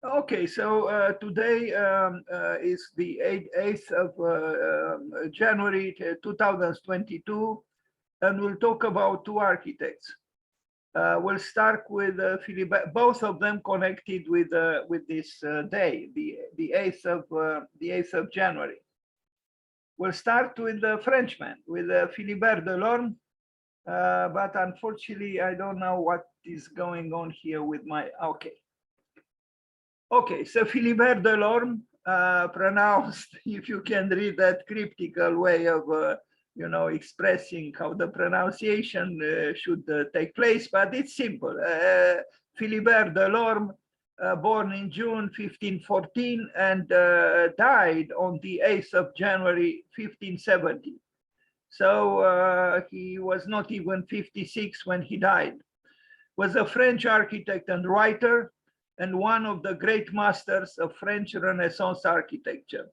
Okay, so today is the 8th of January 2022, and we'll talk about two architects. We'll start with Philibert, both of them connected with this day, the 8th of January. We'll start with the Frenchman, with Philibert Delorme, but unfortunately, I don't know what is going on here with my, okay. Okay, so Philibert Delorme, pronounced, if you can read that cryptical way of, expressing how the pronunciation should take place, but it's simple. Philibert Delorme, born in June 1514 and died on the 8th of January 1570. So he was not even 56 when he died. Was a French architect and writer, and one of the great masters of French Renaissance architecture.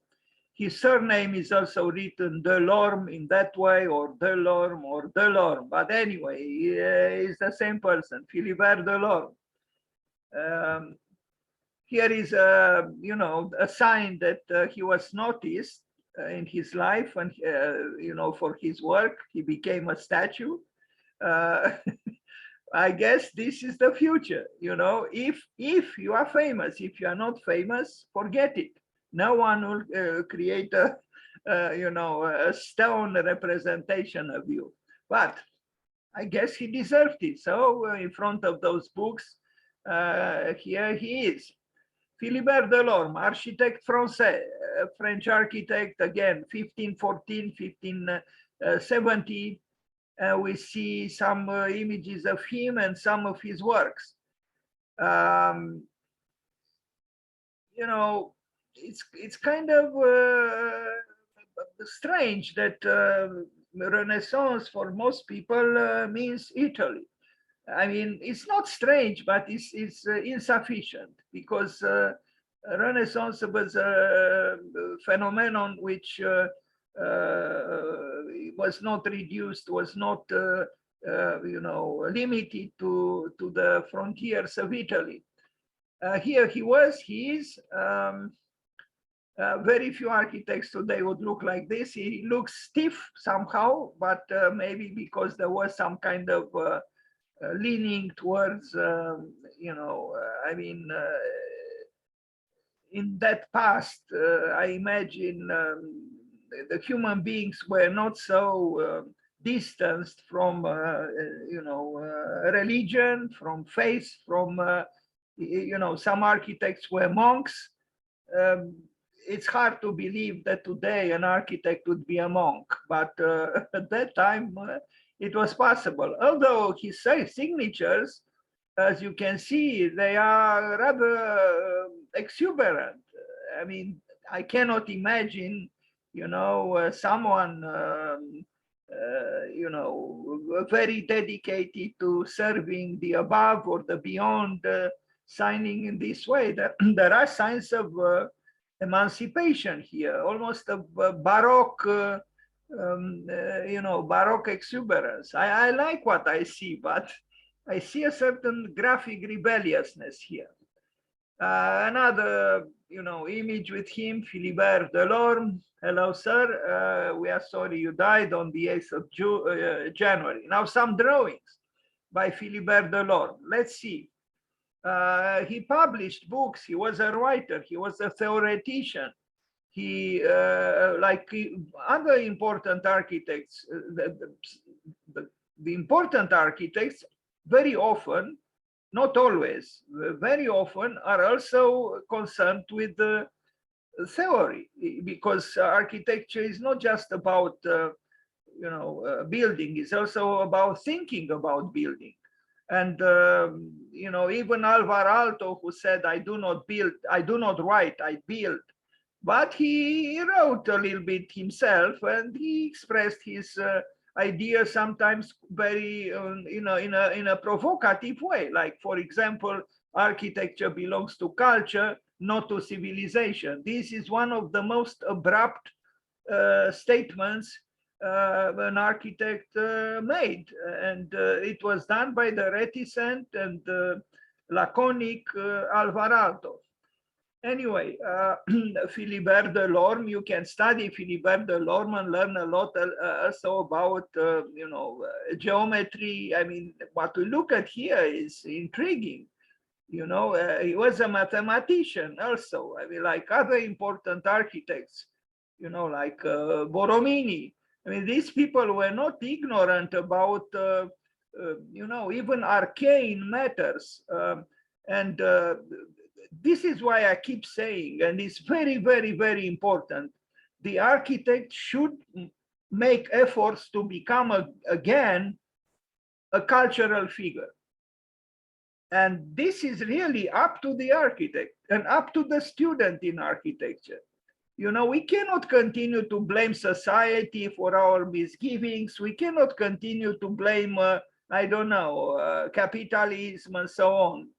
His surname is also written Delorme in that way, or Delorme, or Delorme. But anyway, he's the same person, Philibert Delorme. Here is a sign that he was noticed in his life, and for his work, he became a statue. I guess this is the future. If you are famous, if you are not famous, forget it. No one will create a stone representation of you. But I guess he deserved it. So in front of those books, here he is. Philibert Delorme, architect français, French architect, again, 1514, 1570. We see some images of him and some of his works. It's kind of strange that Renaissance for most people means Italy. I mean, it's not strange, but it's insufficient, because Renaissance was a phenomenon which was not reduced, was not limited to the frontiers of Italy. Here he is. Very few architects today would look like this. He looks stiff somehow, but maybe because there was some kind of leaning towards, in that past, I imagine the human beings were not so distanced from, religion, from faith, from, some architects were monks. It's hard to believe that today an architect would be a monk, but at that time it was possible. Although his signatures, as you can see, they are rather exuberant. I mean, I cannot imagine, someone, very dedicated to serving the above or the beyond, signing in this way. There are signs of emancipation here, almost a Baroque, Baroque exuberance. I like what I see, but I see a certain graphic rebelliousness here. Another, image with him, Philibert Delorme. Hello, sir. We are sorry you died on the 8th of January. Now, some drawings by Philibert Delorme. Let's see. He published books. He was a writer. He was a theoretician. He, like other important architects, the important architects very often, not always, very often are also concerned with the theory, because architecture is not just about, building, it's also about thinking about building. And, even Alvar Aalto, who said, I do not write, I build. But he wrote a little bit himself, and he expressed his ideas sometimes very, in a provocative way. Like, for example, architecture belongs to culture, not to civilization. This is one of the most abrupt statements an architect made, and it was done by the reticent and laconic Alvar Aalto. Anyway, Philibert Delorme, you can study Philibert Delorme and learn a lot also about, geometry. I mean, what we look at here is intriguing. He was a mathematician also. I mean, like other important architects, like Borromini. I mean, these people were not ignorant about, even arcane matters. And this is why I keep saying, and it's very, very, very important, the architect should make efforts to become again a cultural figure. And this is really up to the architect and up to the student in architecture. We cannot continue to blame society for our misgivings. We cannot continue to blame, capitalism and so on.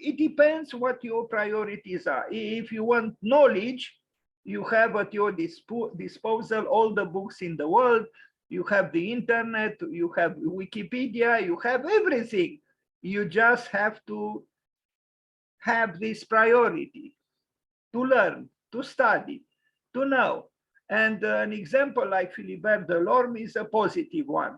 It depends what your priorities are. If you want knowledge, you have at your disposal all the books in the world. You have the internet, you have Wikipedia, you have everything. You just have to have this priority to learn, to study, to know. And an example like Philibert Delorme is a positive one.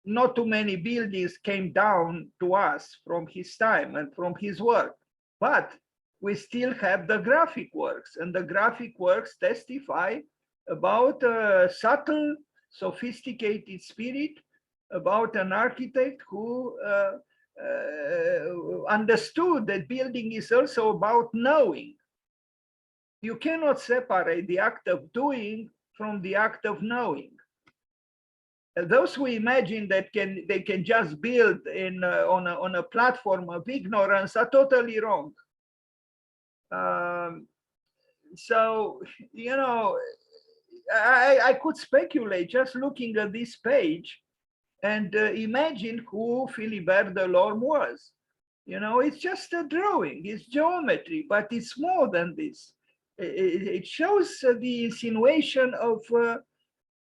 Not too many buildings came down to us from his time and from his work, but we still have the graphic works, and the graphic works testify about a subtle, sophisticated spirit, about an architect who understood that building is also about knowing. You cannot separate the act of doing from the act of knowing. Those who imagine that they can just build on a platform of ignorance are totally wrong. So, I could speculate just looking at this page and imagine who Philibert Delorme was. It's just a drawing, it's geometry, but it's more than this. It shows the insinuation of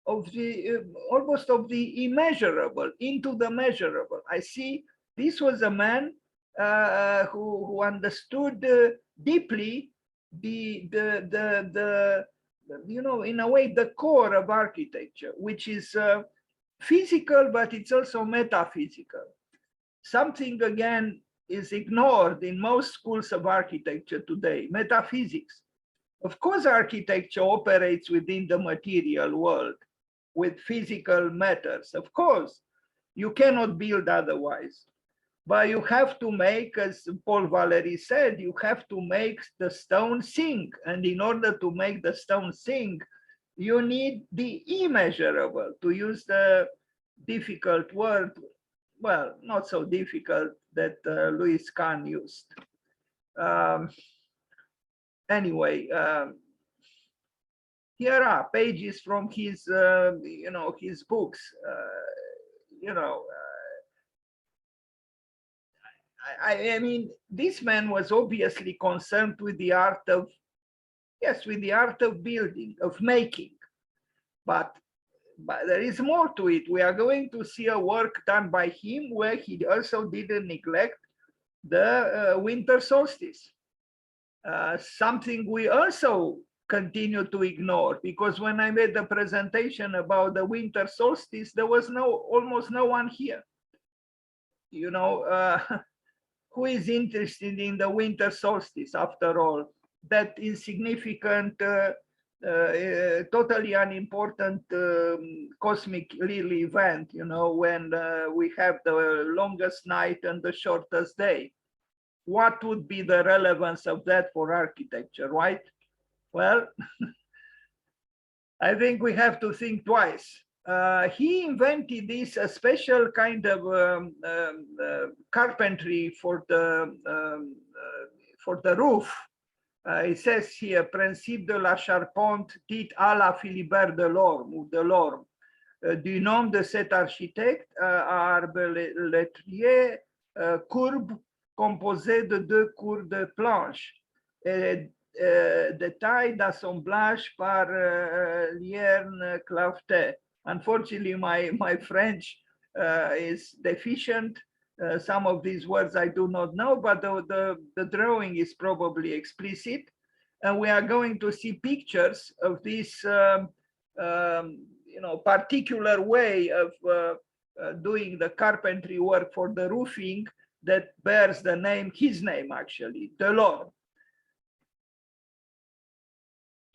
the almost of the immeasurable into the measurable. I see this was a man who understood deeply the in a way the core of architecture, which is physical, but it's also metaphysical. Something again is ignored in most schools of architecture today: metaphysics. Of course, architecture operates within the material world with physical matters. Of course, you cannot build otherwise. But you have to make, as Paul Valéry said, you have to make the stone sing. And in order to make the stone sing, you need the immeasurable, to use the difficult word, well, not so difficult, that Louis Kahn used. Anyway, here are pages from his, his books. I mean, this man was obviously concerned with the art of, yes, with the art of building, of making. But there is more to it. We are going to see a work done by him where he also didn't neglect the winter solstice. Something we also continue to ignore, because when I made the presentation about the winter solstice, there was almost no one here. Who is interested in the winter solstice after all? That insignificant, totally unimportant cosmic little event, when we have the longest night and the shortest day. What would be the relevance of that for architecture, right? Well, I think we have to think twice. He invented this a special kind of carpentry for the roof. It says here, principe de la charpente dit à la Philibert Delorme ou Delorme. Du nom de cet architecte arbalètrier courbe composé de deux cours de planches et de taille d'assemblage par lierne claveté. Unfortunately, my French is deficient, Some of these words I do not know, but the drawing is probably explicit. And we are going to see pictures of this particular way of doing the carpentry work for the roofing that bears the name, his name actually, Delors.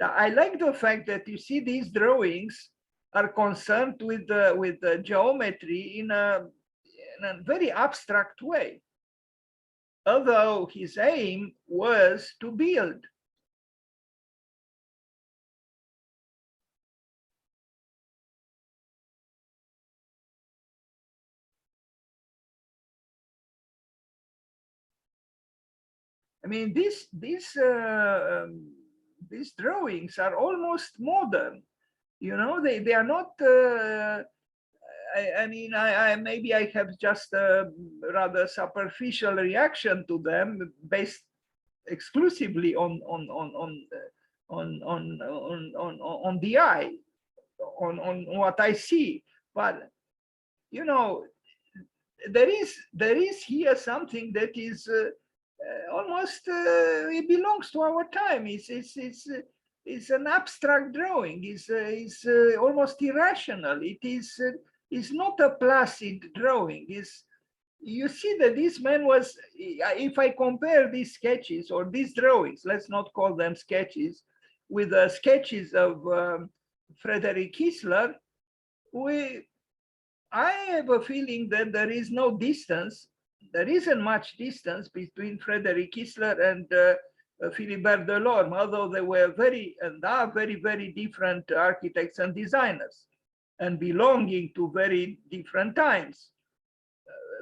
I like the fact that you see these drawings are concerned with the geometry in a very abstract way, although his aim was to build. I mean, these drawings are almost modern. You know, they are not. I mean, maybe I have just a rather superficial reaction to them based exclusively on the eye, on what I see. But you know, there is here something that is almost it belongs to our time. It's an abstract drawing. It's almost irrational. It's not a placid drawing. You see that this man was, if I compare these sketches or these drawings, let's not call them sketches, with the sketches of Frederick Kistler, I have a feeling that there is no distance. There isn't much distance between Frederick Kistler and Philibert Delorme, although they were very and are very, very different architects and designers and belonging to very different times.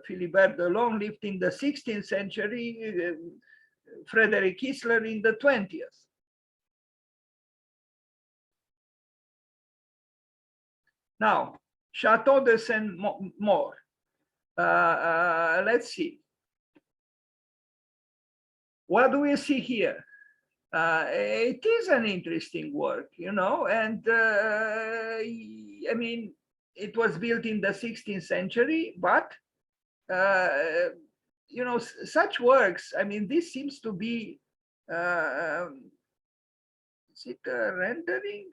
Philibert Delorme lived in the 16th century, Frederick Kistler in the 20th. Now, Chateau de Saint-Maur. Let's see. What do we see here? It is an interesting work, you know, and I mean, it was built in the 16th century, but you know, such works, I mean, this seems to be, is it a rendering?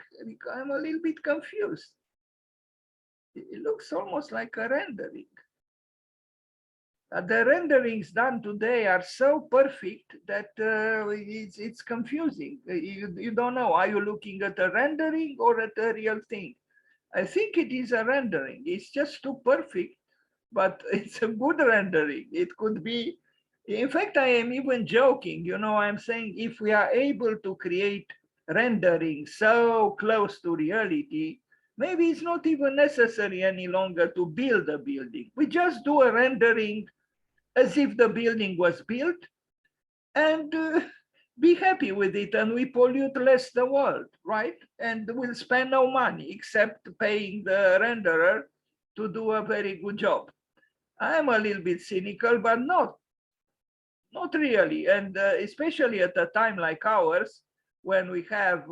I'm a little bit confused. It looks almost like a rendering. The renderings done today are so perfect that it's confusing. You don't know, are you looking at a rendering or at a real thing? I think it is a rendering. It's just too perfect, but it's a good rendering. It could be, in fact, I am even joking, you know, I'm saying if we are able to create rendering so close to reality, maybe it's not even necessary any longer to build a building. We just do a rendering as if the building was built and be happy with it, and we pollute less the world, right? And we'll spend no money except paying the renderer to do a very good job. I'm a little bit cynical, but not really. And especially at a time like ours, when we have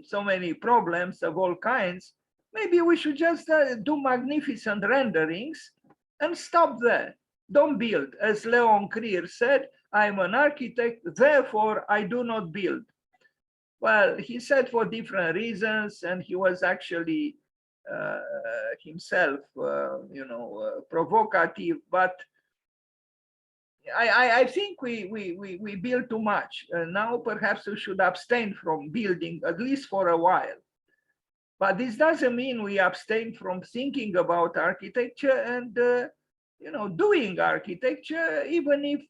so many problems of all kinds, maybe we should just do magnificent renderings and stop there. Don't build. As Leon Krier said, I'm an architect, therefore I do not build. Well, he said for different reasons, and he was actually himself, you know, provocative, but I think we build too much. Now perhaps we should abstain from building, at least for a while. But this doesn't mean we abstain from thinking about architecture and you know, doing architecture, even if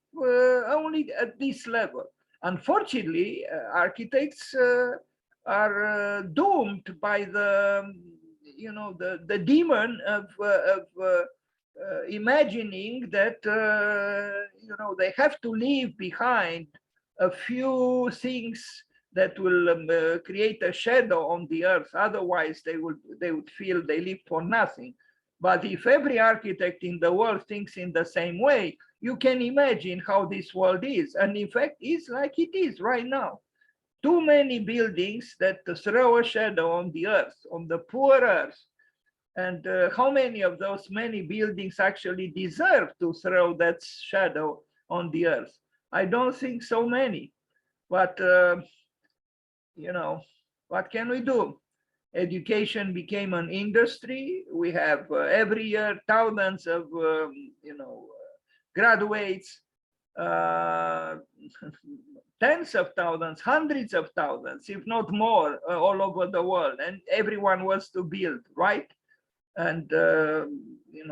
only at this level. Unfortunately, architects are doomed by the, you know, the demon of imagining that, you know, they have to leave behind a few things that will create a shadow on the earth. Otherwise, they would feel they live for nothing. But if every architect in the world thinks in the same way, you can imagine how this world is. And in fact, it's like it is right now. Too many buildings that throw a shadow on the earth, on the poor earth. And how many of those many buildings actually deserve to throw that shadow on the earth? I don't think so many, but you know, what can we do? Education became an industry. We have every year thousands of graduates, uh, tens of thousands, hundreds of thousands, if not more, all over the world, and everyone wants to build, right? And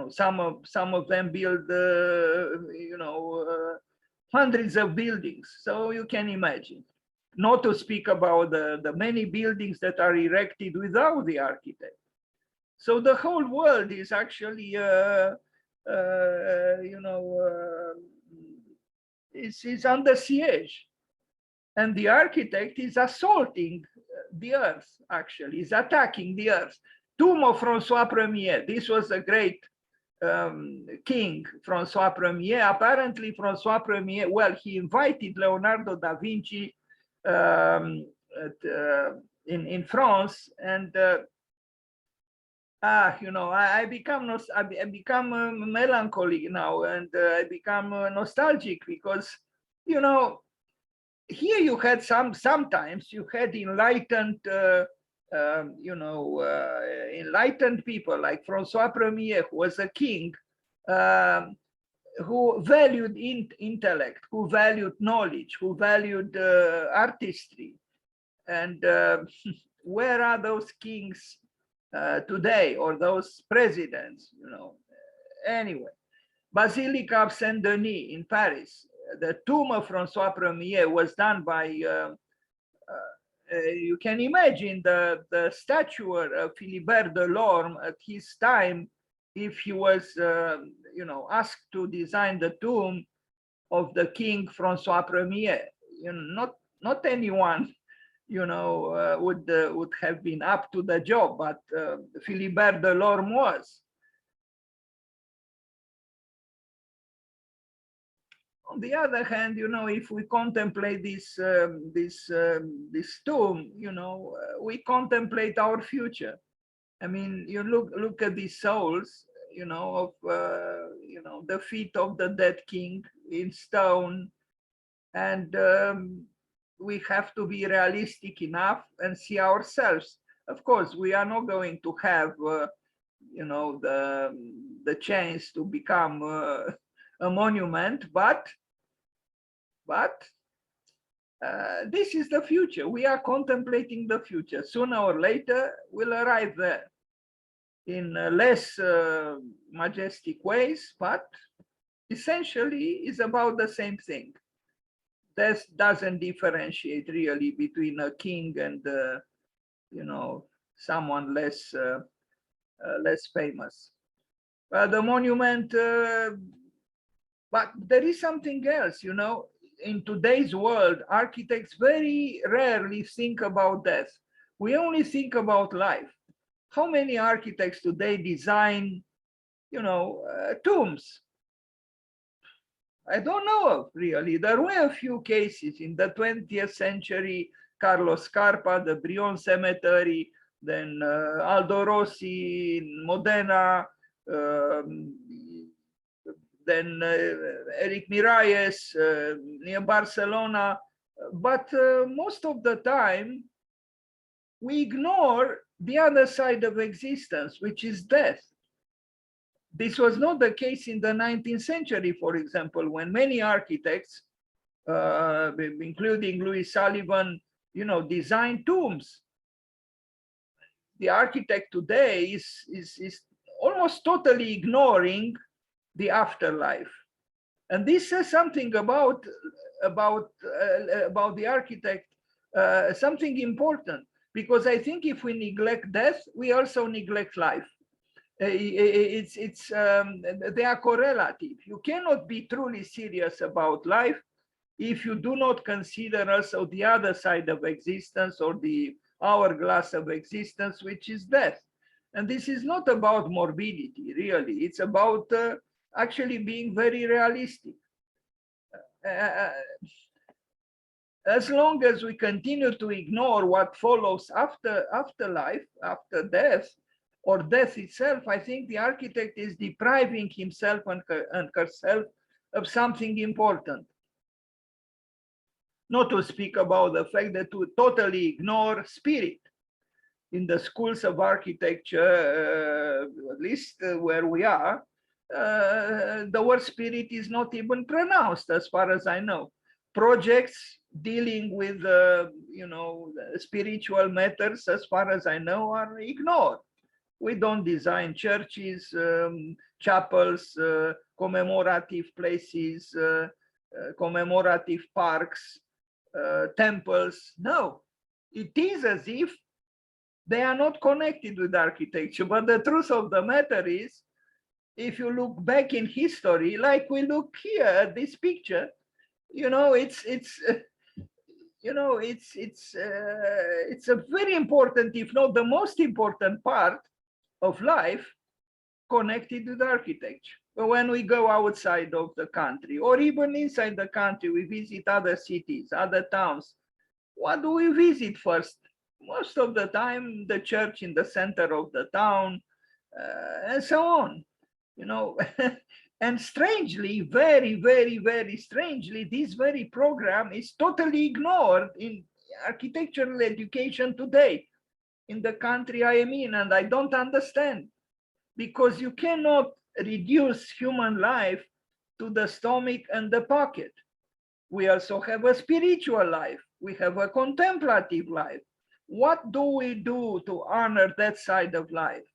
some of them build hundreds of buildings, so you can imagine, not to speak about the many buildings that are erected without the architect. So the whole world is actually is under siege, and the architect is assaulting the earth, actually is attacking the earth. Tomb of Francois Premier, this was a great king, Francois Premier. Apparently Francois Premier, well, he invited Leonardo da Vinci in France, and I become melancholy now, and I become nostalgic, because here you had sometimes you had enlightened enlightened people like Francois Premier, who was a king, who valued intellect, who valued knowledge, who valued artistry. And where are those kings today, or those presidents? Anyway, Basilica of Saint Denis in Paris, the tomb of Francois Premier was done by you can imagine the stature of Philibert Delorme at his time, if he was asked to design the tomb of the king Francois Premier. Not anyone would have been up to the job, but Philibert Delorme was. On the other hand, if we contemplate this tomb, we contemplate our future. I mean, you look at these souls, of the feet of the dead king in stone, and we have to be realistic enough and see ourselves. Of course, we are not going to have, the chance to become a monument, but this is the future. We are contemplating the future. Sooner or later, we'll arrive there in less majestic ways, but essentially is about the same thing. This doesn't differentiate really between a king and someone less famous. The monument, but there is something else. In today's world, architects very rarely think about death. We only think about life. How many architects today design, tombs? I don't know of, really. There were a few cases in the 20th century, Carlos Scarpa, the Brion Cemetery, then Aldo Rossi in Modena, then Eric Miralles near Barcelona. But most of the time, we ignore the other side of existence, which is death. This was not the case in the 19th century, for example, when many architects, including Louis Sullivan, designed tombs. The architect today is almost totally ignoring the afterlife. And this says something about the architect, something important, because I think if we neglect death, we also neglect life. They are correlative. You cannot be truly serious about life if you do not consider also the other side of existence, or the hourglass of existence, which is death. And this is not about morbidity, really. It's about actually being very realistic. As long as we continue to ignore what follows after life, after death, or death itself, I think the architect is depriving himself and herself of something important. Not to speak about the fact that to totally ignore spirit. In the schools of architecture, at least where we are, the word spirit is not even pronounced, as far as I know. Projects dealing with, spiritual matters, as far as I know, are ignored. We don't design churches, chapels, commemorative places, commemorative parks, temples. No, it is as if they are not connected with architecture. But the truth of the matter is, if you look back in history, like we look here at this picture, it's a very important, if not the most important part of life connected with architecture. But when we go outside of the country, or even inside the country, we visit other cities, other towns. What do we visit first? Most of the time, the church in the center of the town, and so on. And strangely, very, very, very strangely, this very program is totally ignored in architectural education today in the country I am in, and I don't understand, because you cannot reduce human life to the stomach and the pocket. We also have a spiritual life. We have a contemplative life. What do we do to honor that side of life?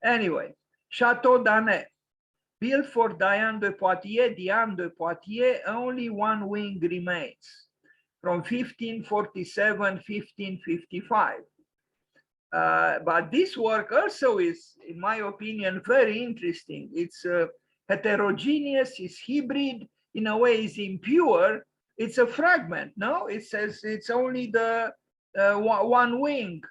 Anyway, Chateau d'Annet, built for Diane de Poitiers, only one wing remains from 1547, 1555. But this work also is, in my opinion, very interesting. It's heterogeneous, it's hybrid, in a way it's impure. It's a fragment, no? It says it's only the one wing,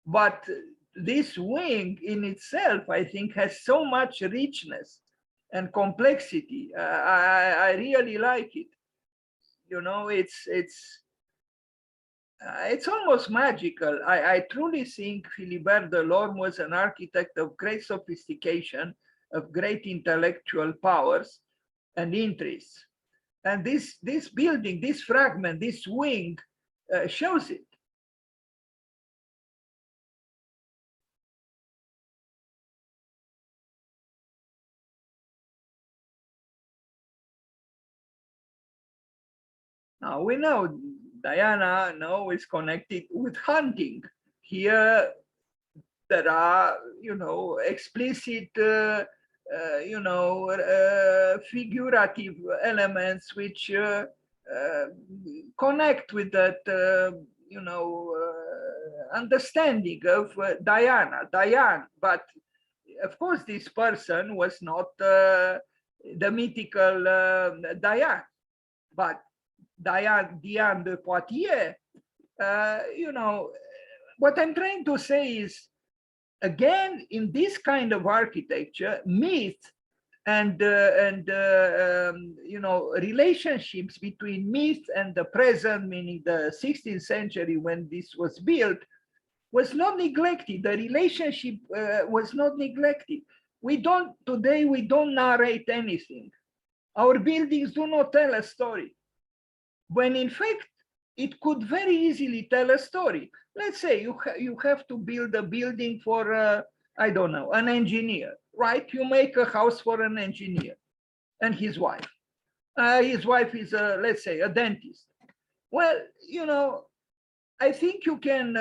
but this wing in itself, I think, has so much richness and complexity. I really like it. It's almost magical. I truly think Philibert Delorme was an architect of great sophistication, of great intellectual powers and interests. And this building, this fragment, this wing shows it. Now we know Diana is connected with hunting. Here there are, explicit, figurative elements which connect with that, understanding of Diane. But of course, this person was not the mythical Diane, but Diane de Poitiers. What I'm trying to say is, again, in this kind of architecture, myth and relationships between myth and the present, meaning the 16th century when this was built, was not neglected. The relationship was not neglected. Today we don't narrate anything. Our buildings do not tell a story, when in fact it could very easily tell a story. Let's say you have to build a building for, I don't know, an engineer, right? You make a house for an engineer and his wife. His wife is, let's say, a dentist. Well, I think you can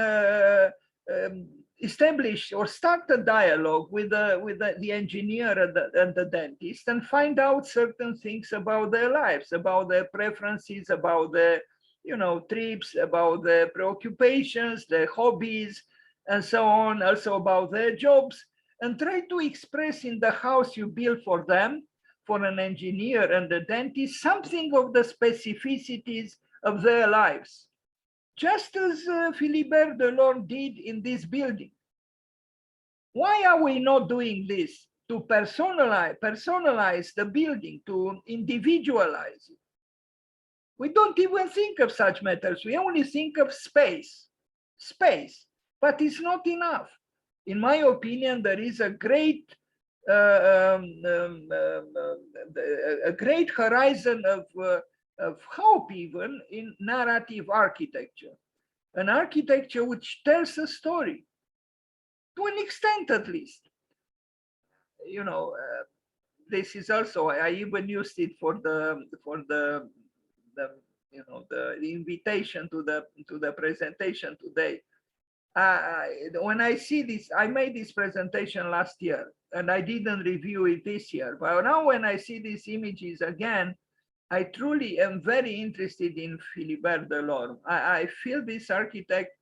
establish or start a dialogue with the engineer and the dentist, and find out certain things about their lives, about their preferences, about their trips, about their preoccupations, their hobbies, and so on, also about their jobs, and try to express in the house you build for them, for an engineer and a dentist, something of the specificities of their lives, just as Philibert Delorme did in this building. Why are we not doing this? To personalize the building, to individualize it. We don't even think of such matters. We only think of space, but it's not enough. In my opinion, there is a great a great horizon of hope even in narrative architecture, an architecture which tells a story, to an extent at least. You know, this is also, I even used it for the you know, the invitation to the presentation today. When I see this, I made this presentation last year and I didn't review it this year. But now when I see these images again, I truly am very interested in Philibert Delorme. I feel this architect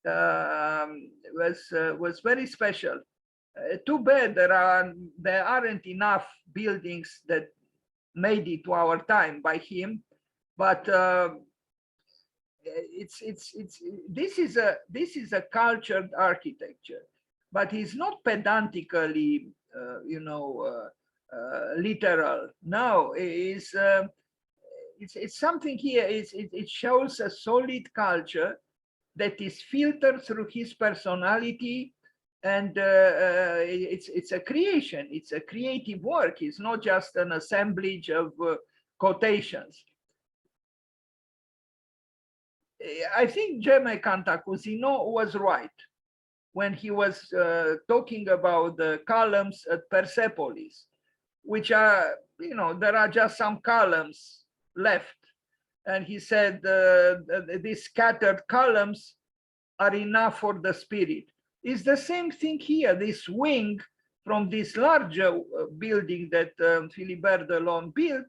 was very special. Too bad there aren't enough buildings that made it to our time by him, but this is a cultured architecture, but he's not pedantically you know, literal. No, it's something here. It shows a solid culture that is filtered through his personality, and it's a creation. It's a creative work. It's not just an assemblage of quotations. I think Jaime Cantacuzino was right when he was talking about the columns at Persepolis, which are, you know, there are just some columns left. And he said these scattered columns are enough for the spirit. It's the same thing here. This wing from this larger building that Philibert Delorme built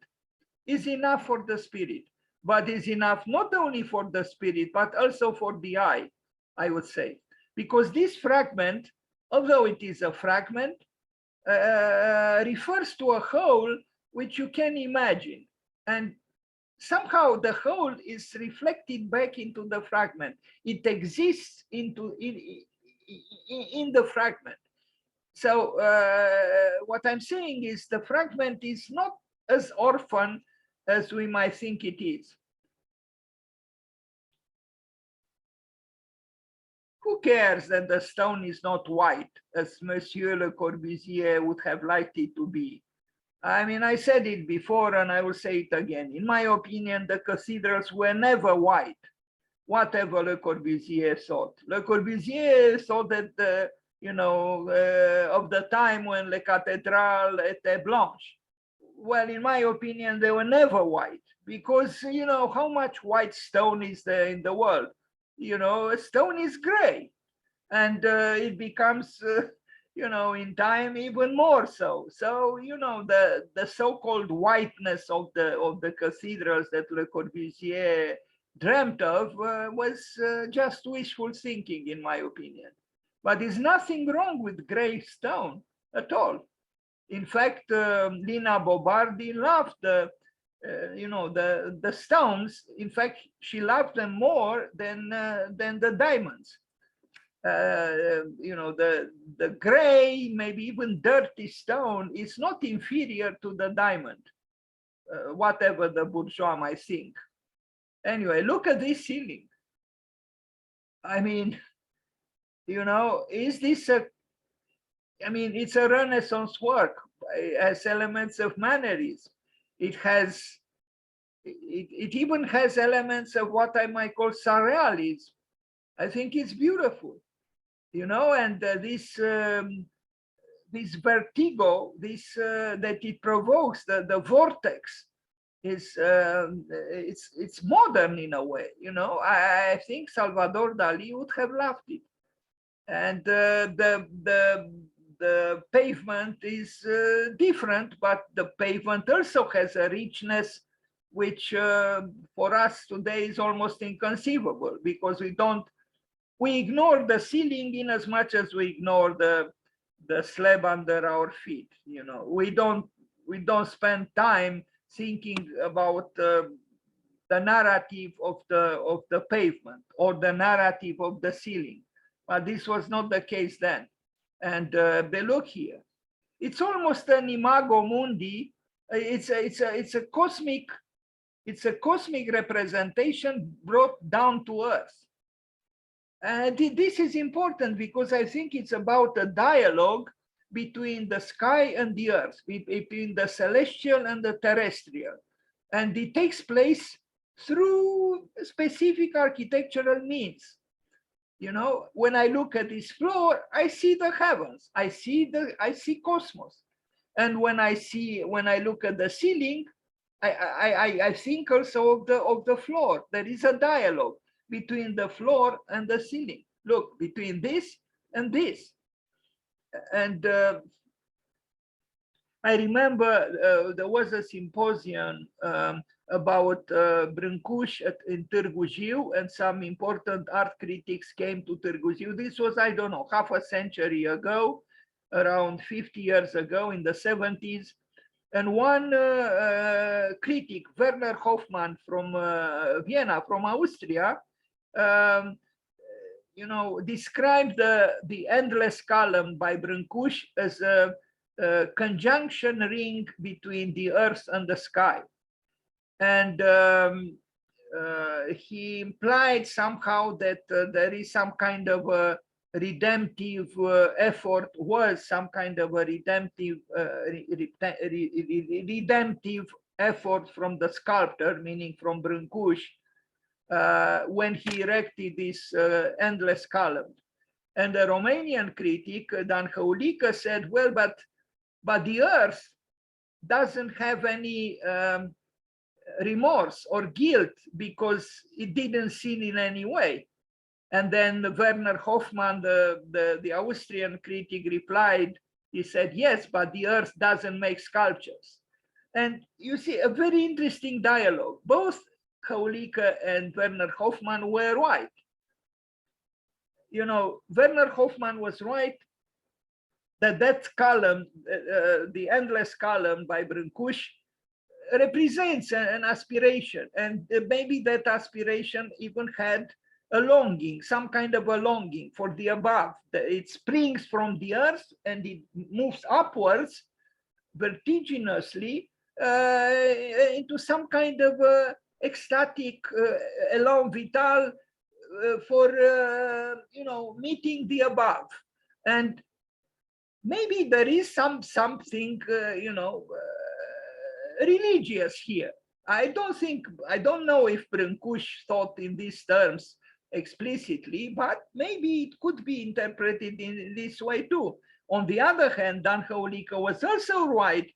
is enough for the spirit, but is enough not only for the spirit, but also for the eye, I would say. Because this fragment, although it is a fragment, refers to a whole which you can imagine. And somehow the whole is reflected back into the fragment. It exists in the fragment. So what I'm saying is the fragment is not as orphan as we might think it is. Who cares that the stone is not white, as Monsieur Le Corbusier would have liked it to be? I mean, I said it before and I will say it again. In my opinion, the cathedrals were never white, whatever Le Corbusier thought. Le Corbusier thought that, you know, of the time when Les Cathédrales étaient blanches. Well, in my opinion, they were never white, because, you know, how much white stone is there in the world? You know, stone is gray, and it becomes, you know, in time even more so. So, you know, the so-called whiteness of the cathedrals that Le Corbusier dreamt of was just wishful thinking, in my opinion. But there's nothing wrong with gray stone at all. In fact, Lina Bobardi loved you know, the stones. In fact, she loved them more than the diamonds. You know, the gray, maybe even dirty stone is not inferior to the diamond, whatever the bourgeois might think. Anyway, look at this ceiling. I mean, you know, is this a, I mean, it's a Renaissance work. It has elements of mannerism. It has, it even has elements of what I might call surrealism. I think it's beautiful, you know, and this vertigo, that it provokes, the vortex, is it's modern in a way, you know. I think Salvador Dali would have loved it. And the pavement is different, but the pavement also has a richness which for us today is almost inconceivable, because we ignore the ceiling in as much as we ignore the slab under our feet. You know, we don't spend time thinking about the narrative of the pavement or the narrative of the ceiling. But this was not the case then. And look here, it's almost an imago mundi. It's a cosmic representation brought down to earth. This is important because I think it's about a dialogue between the sky and the earth, between the celestial and the terrestrial. And it takes place through specific architectural means. You know, when I look at this floor, I see the heavens, I see cosmos. And when I look at the ceiling, I think also of the floor. There is a dialogue between the floor and the ceiling. Look, between this and this. And I remember there was a symposium about Brâncuș in Târgu Jiu, and some important art critics came to Târgu Jiu. This was, I don't know, half a century ago, around 50 years ago in the 70s. And one critic, Werner Hofmann from Vienna, from Austria, described the endless column by Brâncuș as a conjunction ring between the earth and the sky. And he implied somehow that there is some kind of a redemptive effort, was some kind of a redemptive effort from the sculptor, meaning from Brâncuș, when he erected this endless column. And the Romanian critic, Dan Coma, said, well, but the earth doesn't have any remorse or guilt because it didn't sin in any way. And then Werner Hofmann, the Austrian critic, replied, he said, yes, but the earth doesn't make sculptures. And you see a very interesting dialogue. Both Coma and Werner Hofmann were right. You know, Werner Hofmann was right that column, the endless column by Brâncuș, represents an aspiration, and maybe that aspiration even had a longing, some kind of a longing for the above. It springs from the earth and it moves upwards vertiginously into some kind of ecstatic élan vital for meeting the above. And maybe there is something religious here. I don't know if Brâncuș thought in these terms explicitly, but maybe it could be interpreted in this way too. On the other hand, Dan Coma was also right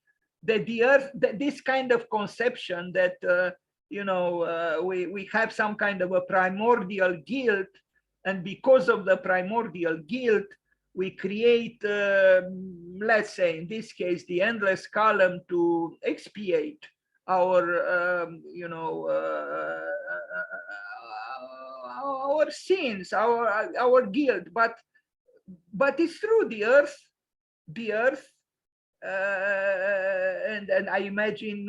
that the earth, that this kind of conception that we have some kind of a primordial guilt, and because of the primordial guilt, we create, let's say, in this case, the endless column to expiate our, our sins, our guilt. But it's true, the earth, and I imagine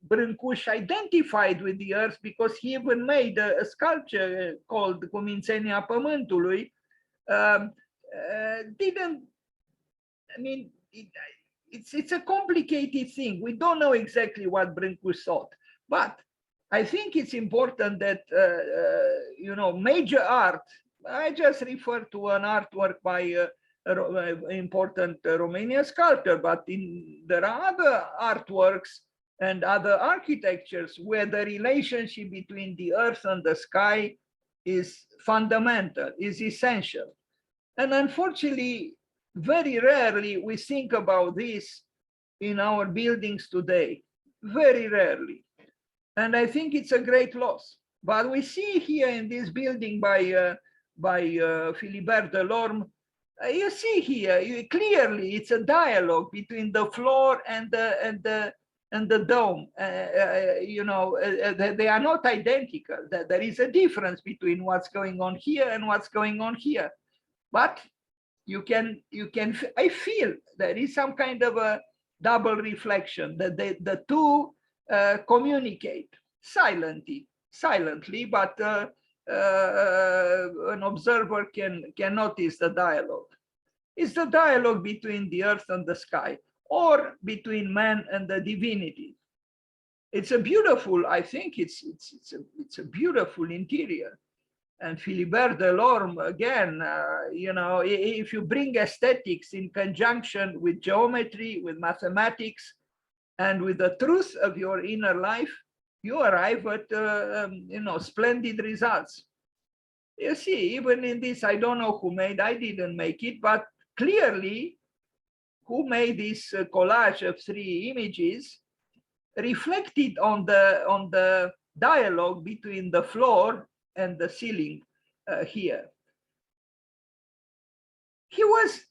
Brâncuș identified with the earth because he even made a sculpture called Cumințenia Pământului. It's a complicated thing. We don't know exactly what Brâncuș thought, but I think it's important that major art. I just refer to an artwork by important Romanian sculptor, but there are other artworks and other architectures where the relationship between the earth and the sky is fundamental, is essential. And unfortunately, very rarely we think about this in our buildings today, very rarely. And I think it's a great loss. But we see here in this building by Philibert Delorme, you see here clearly it's a dialogue between the floor and the dome. They are not identical. There is a difference between what's going on here and what's going on here. But I feel there is some kind of a double reflection that the two communicate silently, but an observer can notice the dialogue. It's the dialogue between the earth and the sky, or between man and the divinity. It's a beautiful, I think it's a beautiful interior. And Philibert Delorme, again, you know, if you bring aesthetics in conjunction with geometry, with mathematics, and with the truth of your inner life, you arrive at, you know, splendid results. You see, even in this, I don't know who made, I didn't make it, but clearly who made this collage of 3 images reflected on the dialogue between the floor and the ceiling here. He was,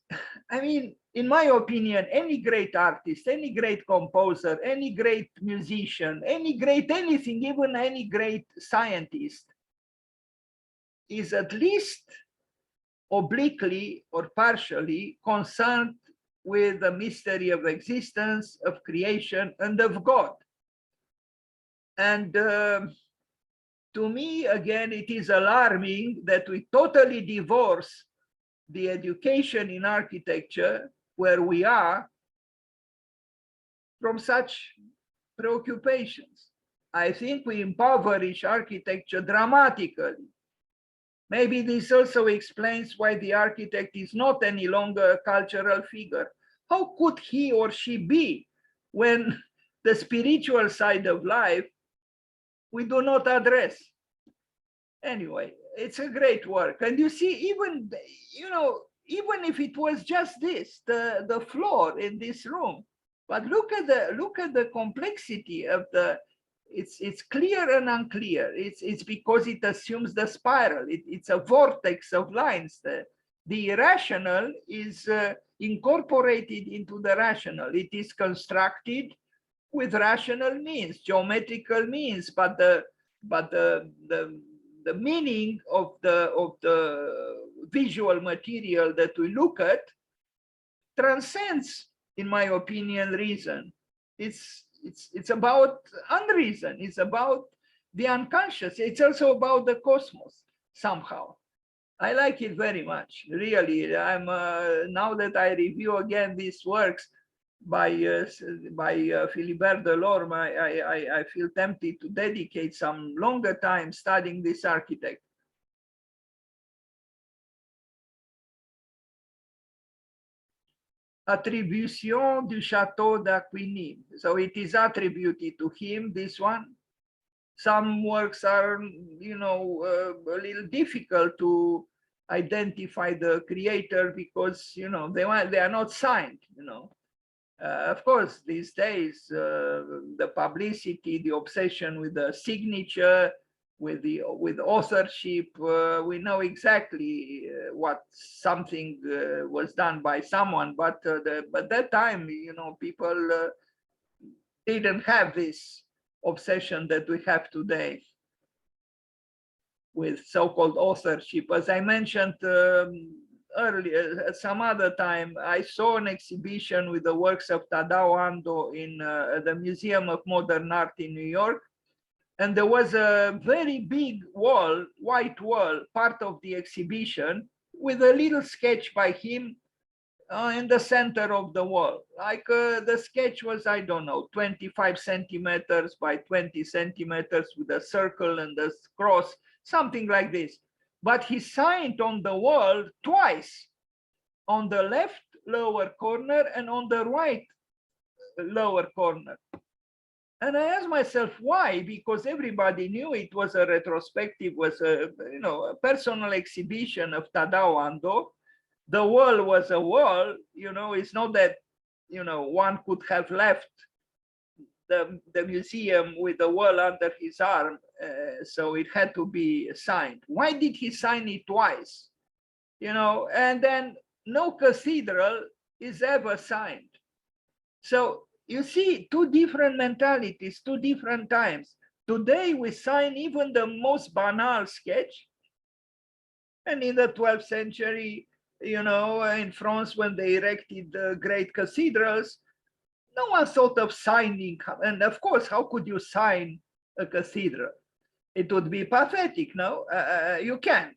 I mean, in my opinion, any great artist, any great composer, any great musician, any great anything, even any great scientist is at least obliquely or partially concerned with the mystery of existence, of creation, and of God. And to me, again, it is alarming that we totally divorce the education in architecture where we are from such preoccupations. I think we impoverish architecture dramatically. Maybe this also explains why the architect is not any longer a cultural figure. How could he or she be when the spiritual side of life we do not address? Anyway, it's a great work. And you see, even, you know, even if it was just this, the floor in this room, but look at the complexity of the, it's clear and unclear. It's because it assumes the spiral. It's a vortex of lines. The irrational is incorporated into the rational. It is constructed with rational means, geometrical means, but the meaning of the visual material that we look at transcends, in my opinion, reason. It's about unreason. It's about the unconscious. It's also about the cosmos somehow. I like it very much, really. I'm now that I review again these works by Philibert Delorme, I feel tempted to dedicate some longer time studying this architect. Attribution du Château d'Aquigny. So it is attributed to him, this one. Some works are, you know, a little difficult to identify the creator because, you know, they are not signed, you know. Of course, these days, the publicity, the obsession with the signature, with authorship, we know exactly what something was done by someone. But that time, you know, people didn't have this obsession that we have today with so-called authorship. As I mentioned earlier, at some other time, I saw an exhibition with the works of Tadao Ando in the Museum of Modern Art in New York. And there was a very big wall, white wall, part of the exhibition, with a little sketch by him in the center of the wall. Like the sketch was, I don't know, 25 centimeters by 20 centimeters with a circle and a cross, something like this. But he signed on the wall twice, on the left lower corner and on the right lower corner. And I asked myself why, because everybody knew it was a retrospective, was a, you know, a personal exhibition of Tadao Ando. The wall was a wall, you know, it's not that, you know, one could have left the museum with the wall under his arm, so it had to be signed. Why did he sign it twice? You know, and then no cathedral is ever signed. So you see, two different mentalities, two different times. Today we sign even the most banal sketch. And in the 12th century, you know, in France, when they erected the great cathedrals, no one thought of signing. And of course, how could you sign a cathedral? It would be pathetic, no? You can't.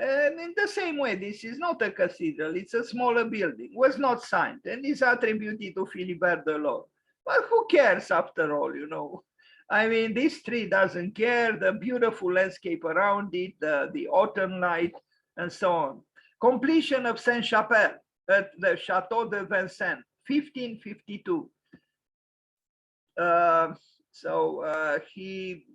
And in the same way, this is not a cathedral, it's a smaller building, was not signed, and is attributed to Philibert Delorme. But who cares after all, you know? I mean, this tree doesn't care, the beautiful landscape around it, the autumn light, and so on. Completion of Saint-Chapelle at the Chateau de Vincennes, 1552. He,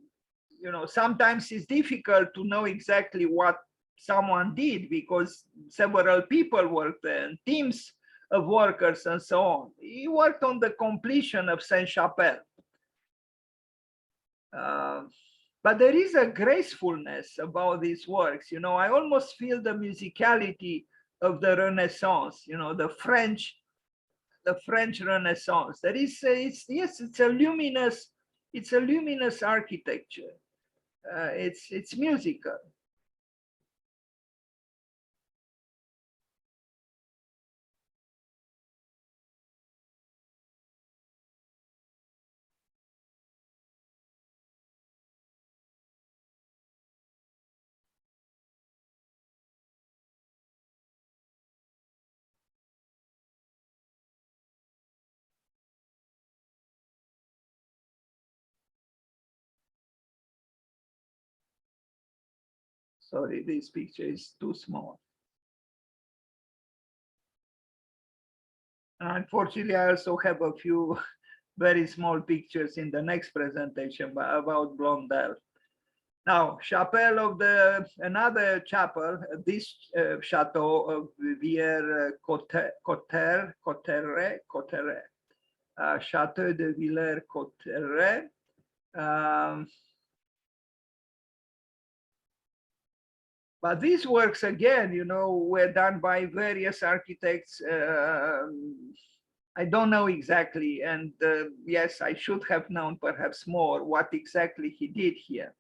you know, sometimes it's difficult to know exactly what someone did because several people worked there and teams of workers and so on. He worked on the completion of Saint-Chapelle. But there is a gracefulness about these works. You know, I almost feel the musicality of the Renaissance, you know, the French Renaissance. There is, it's a luminous architecture. It's musical. Sorry, this picture is too small. Unfortunately, I also have a few very small pictures in the next presentation about Blondel. Now, chapel of another chapel, this chateau of Villers-Cotterêts, Chateau de Villers-Cotterêts. But these works, again, you know, were done by various architects. I don't know exactly. And yes, I should have known perhaps more what exactly he did here.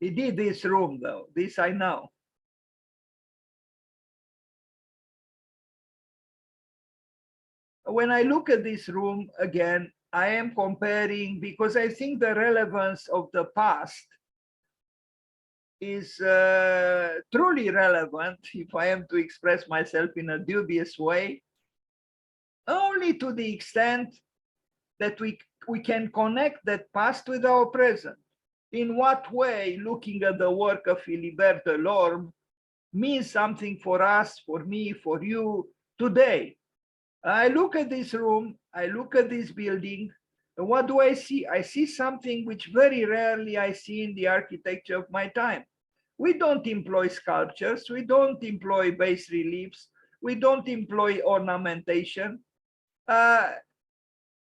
He did this room, though. This I know. When I look at this room again, I am comparing because I think the relevance of the past is truly relevant, if I am to express myself in a dubious way, only to the extent that we can connect that past with our present. In what way looking at the work of Philibert Delorme means something for us, for me, for you today. I look at this room, I look at this building, and what do I see? I see something which very rarely I see in the architecture of my time. We don't employ sculptures, we don't employ bas reliefs, we don't employ ornamentation.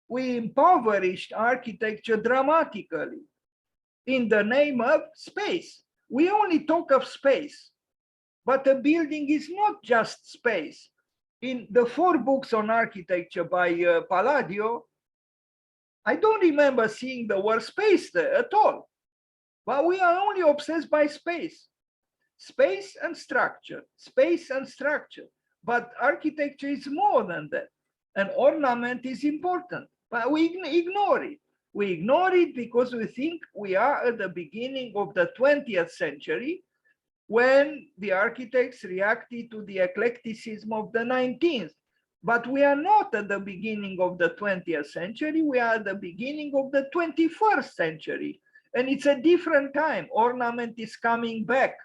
We impoverished architecture dramatically in the name of space. We only talk of space, but a building is not just space. In the 4 books on architecture by Palladio, I don't remember seeing the word space there at all. But we are only obsessed by space. Space and structure, space and structure. But architecture is more than that. And ornament is important, but we ignore it. We ignore it because we think we are at the beginning of the 20th century when the architects reacted to the eclecticism of the 19th. But we are not at the beginning of the 20th century, we are at the beginning of the 21st century. And it's a different time. Ornament is coming back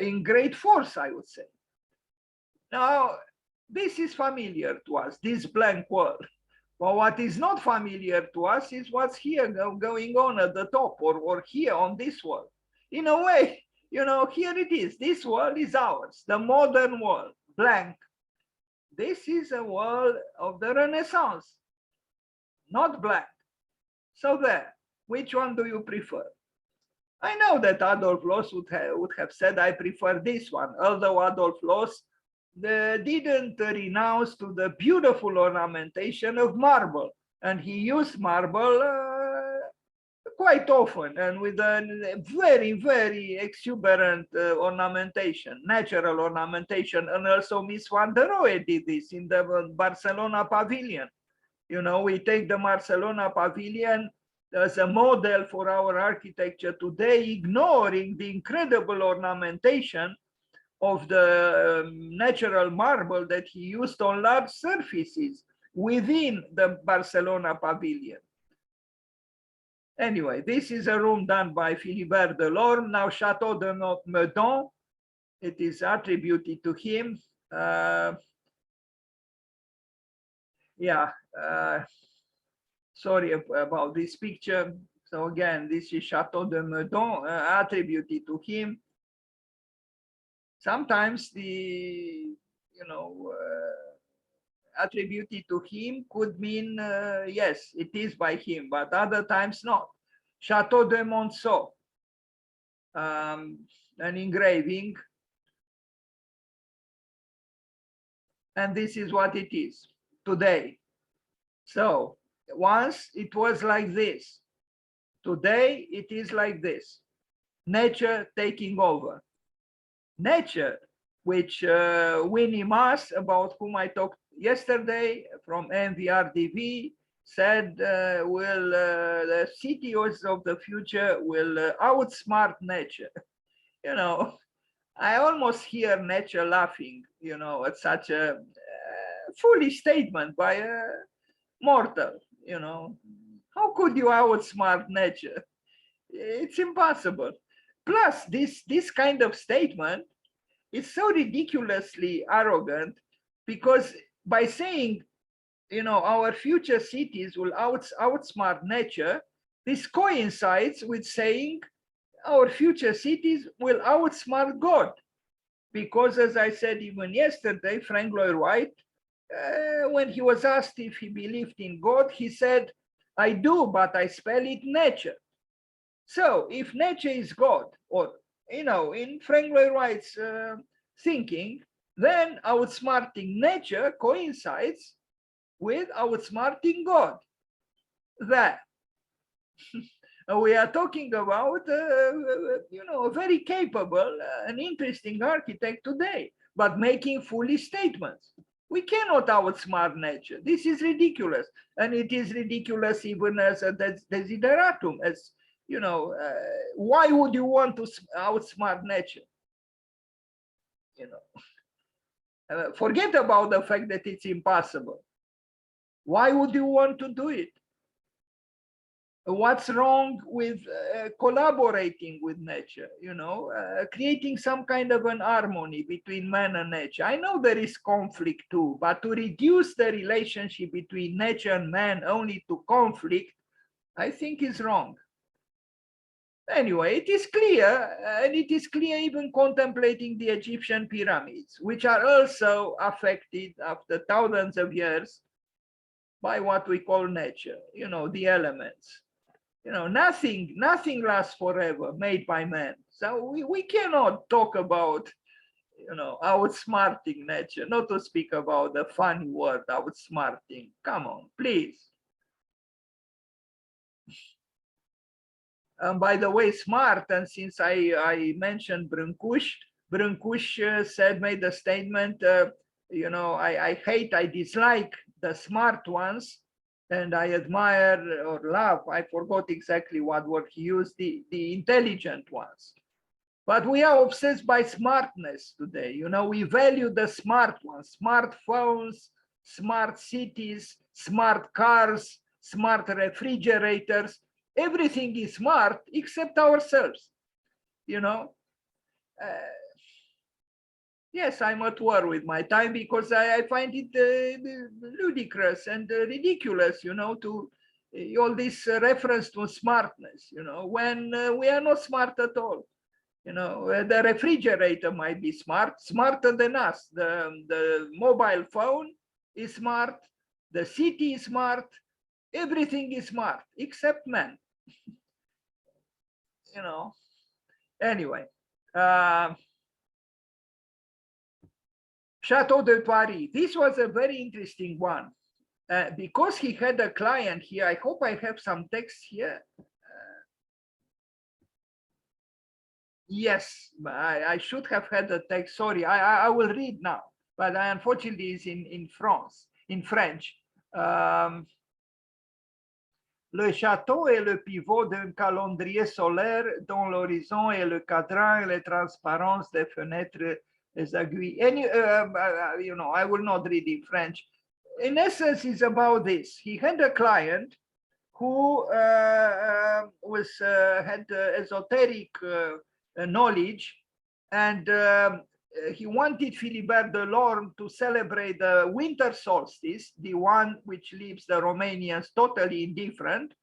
in great force, I would say. Now, this is familiar to us, this blank wall. But what is not familiar to us is what's here going on at the top or here on this wall. In a way, you know, here it is. This wall is ours, the modern wall, blank. This is a wall of the Renaissance, not blank. So there, which one do you prefer? I know that Adolf Loos would have said, I prefer this one, although Adolf Loos didn't renounce to the beautiful ornamentation of marble. And he used marble quite often and with a very, very exuberant ornamentation, natural ornamentation. And also Miss van der Rohe did this in the Barcelona pavilion. You know, we take the Barcelona pavilion as a model for our architecture today, ignoring the incredible ornamentation of the natural marble that he used on large surfaces. within the Barcelona pavilion. Anyway, this is a room done by Philibert Delorme, now Chateau de Meudon. It is attributed to him. Sorry about this picture. So again, this is Chateau de Meudon, attributed to him. Sometimes the, attributed to him could mean, yes, it is by him, but other times not. Chateau de Monceau, an engraving. And this is what it is today. So once it was like this. Today it is like this. Nature taking over. Nature, which Winnie Maas, about whom I talked yesterday from NVRDV, said the cities of the future will outsmart nature. I almost hear nature laughing, at such a foolish statement by a mortal, How could you outsmart nature? It's impossible. Plus, this kind of statement is so ridiculously arrogant, because by saying, our future cities will outsmart nature, this coincides with saying our future cities will outsmart God. Because as I said even yesterday, Frank Lloyd Wright, when he was asked if he believed in God, he said, I do, but I spell it nature. So if nature is God, or, in Frank Lloyd Wright's thinking, then outsmarting nature coincides with outsmarting God. That we are talking about, a very capable and interesting architect today, but making foolish statements. We cannot outsmart nature. This is ridiculous. And it is ridiculous even as a desideratum, as, why would you want to outsmart nature? Forget about the fact that it's impossible. Why would you want to do it? What's wrong with collaborating with nature, creating some kind of an harmony between man and nature? I know there is conflict too, but to reduce the relationship between nature and man only to conflict, I think is wrong. Anyway, it is clear, and it is clear even contemplating the Egyptian pyramids, which are also affected after thousands of years by what we call nature, the elements. Nothing lasts forever, made by man. So we cannot talk about, outsmarting nature, not to speak about the funny word outsmarting. Come on, please. By the way, smart, and since I mentioned Brâncuș made a statement, I dislike the smart ones, and I admire or love, I forgot exactly what word he used, the intelligent ones. But we are obsessed by smartness today. We value the smart ones, smartphones, smart cities, smart cars, smart refrigerators. Everything is smart except ourselves, Yes, I'm at war with my time because I find it ludicrous and ridiculous, to all this reference to smartness, when we are not smart at all. The refrigerator might be smart, smarter than us. The mobile phone is smart. The city is smart. Everything is smart except man. Anyway. Chateau de Paris. This was a very interesting one. Because he had a client here, I hope I have some text here. Yes, I should have had the text. Sorry, I will read now, but unfortunately it's in French. Le château est le pivot d'un calendrier solaire dont l'horizon est le cadran et les transparences des fenêtres, les aiguilles. And I will not read in French. in essence, is about this. He had a client who had esoteric knowledge, and he wanted Philibert Delorme to celebrate the winter solstice, the one which leaves the Romanians totally indifferent,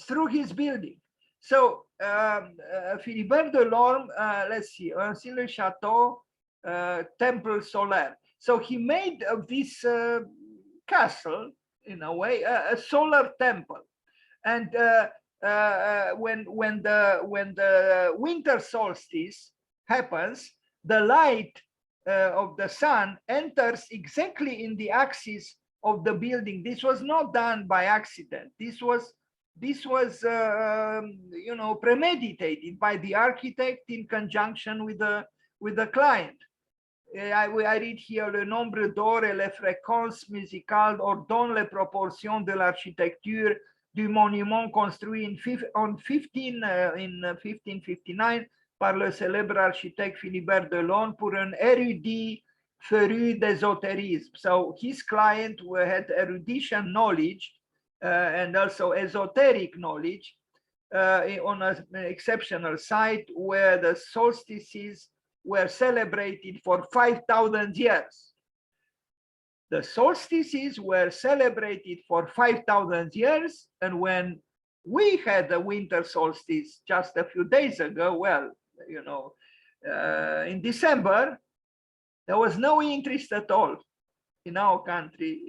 through his building. So Philibert Delorme, let's see, Ancien Chateau, Temple Solaire. So he made this castle, in a way, a solar temple. And when the winter solstice happens, the light of the sun enters exactly in the axis of the building. This was not done by accident. This was you know, premeditated by the architect in conjunction with the client. I read here: le nombre d'or et les fréquences musicales ordonnent les proportions de l'architecture du monument construit en 1559 par le célèbre architecte Philibert Delorme pour un érudit féru d'ésotérisme. So his client had erudition knowledge and also esoteric knowledge on an exceptional site where the solstices were celebrated for 5,000 years. The solstices were celebrated for 5,000 years, and when we had the winter solstice just a few days ago, well, you know, in December, there was no interest at all in our country.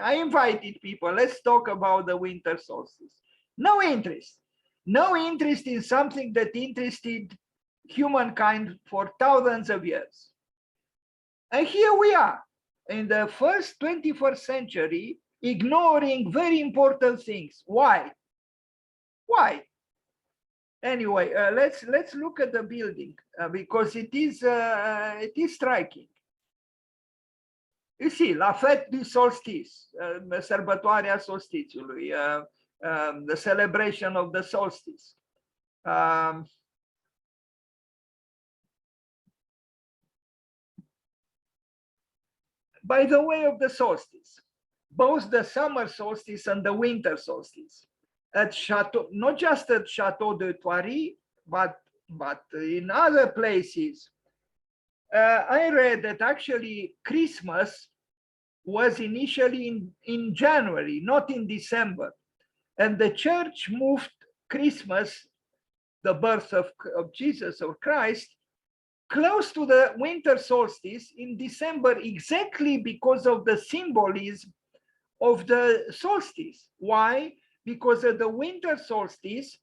I invited people, let's talk about the winter solstice. No interest in something that interested humankind for thousands of years. And here we are in the first 21st century, ignoring very important things. Why? Anyway, let's look at the building because it is striking. You see, la fête du solstice, sărbătoarea solstițiului, the celebration of the solstice. By the way of the solstice, both the summer solstice and the winter solstice, at Chateau, not just at Chateau de Thoiry, but in other places, I read that actually Christmas was initially in January, not in December. And the church moved Christmas, the birth of Jesus or Christ, close to the winter solstice in December, exactly because of the symbolism of the solstice. Why? Because at the winter solstice,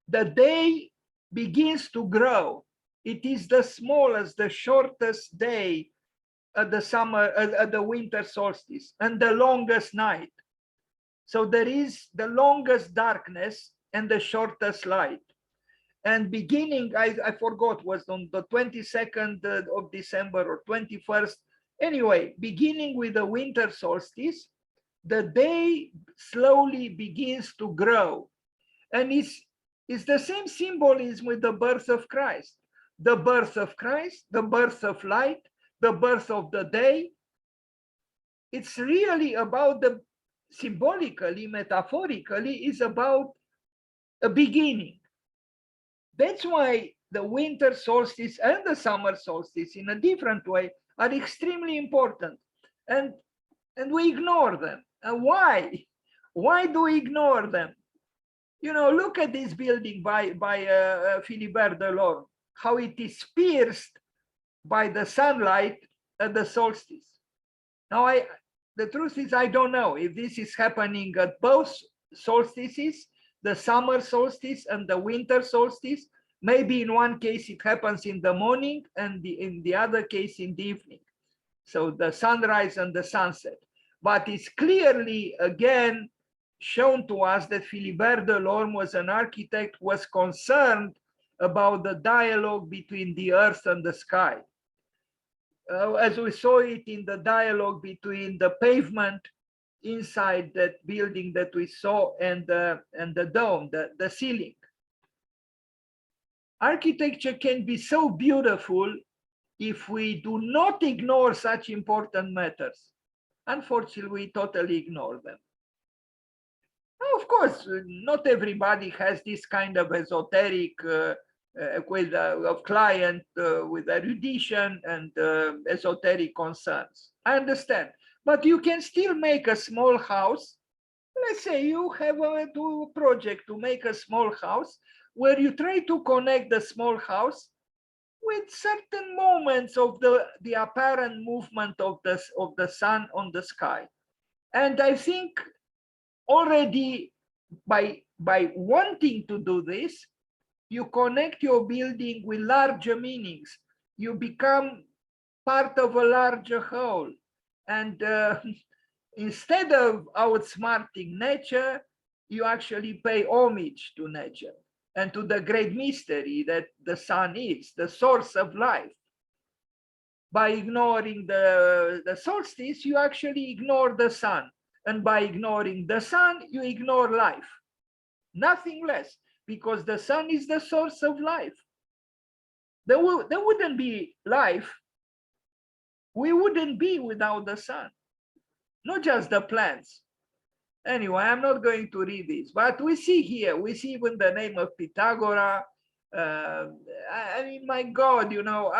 the day begins to grow. It is the smallest, the shortest day at the winter solstice, and the longest night. So there is the longest darkness and the shortest light. And beginning, I forgot, was on the 22nd of December or 21st. Anyway, beginning with the winter solstice, the day slowly begins to grow. And it's the same symbolism with the birth of Christ. The birth of Christ, the birth of light, the birth of the day. It's really about the, symbolically, metaphorically, is about a beginning. That's why the winter solstice and the summer solstice, in a different way, are extremely important. And we ignore them. And why? Why do we ignore them? You know, look at this building by Philibert Delorme, how it is pierced by the sunlight at the solstice. Now, the truth is, I don't know if this is happening at both solstices, the summer solstice and the winter solstice. Maybe in one case it happens in the morning, and in the other case in the evening. So the sunrise and the sunset. But it's clearly, again, shown to us that Philibert Delorme was an architect, was concerned about the dialogue between the earth and the sky. As we saw it in the dialogue between the pavement inside that building that we saw and the dome, the ceiling. Architecture can be so beautiful if we do not ignore such important matters. Unfortunately, we totally ignore them. Of course, not everybody has this kind of esoteric with of client with erudition and esoteric concerns. I understand, but you can still make a small house. Let's say you have a project to make a small house where you try to connect the small house with certain moments of the apparent movement of the sun on the sky. And I think already by wanting to do this, you connect your building with larger meanings. You become part of a larger whole. And instead of outsmarting nature, you actually pay homage to nature and to the great mystery that the sun is, the source of life. By ignoring the solstice, you actually ignore the sun. And by ignoring the sun, you ignore life. Nothing less, because the sun is the source of life. There wouldn't be life. We wouldn't be without the sun, not just the plants. Anyway, I'm not going to read this, but we see here, we see even the name of Pythagoras. I mean, my God, you know,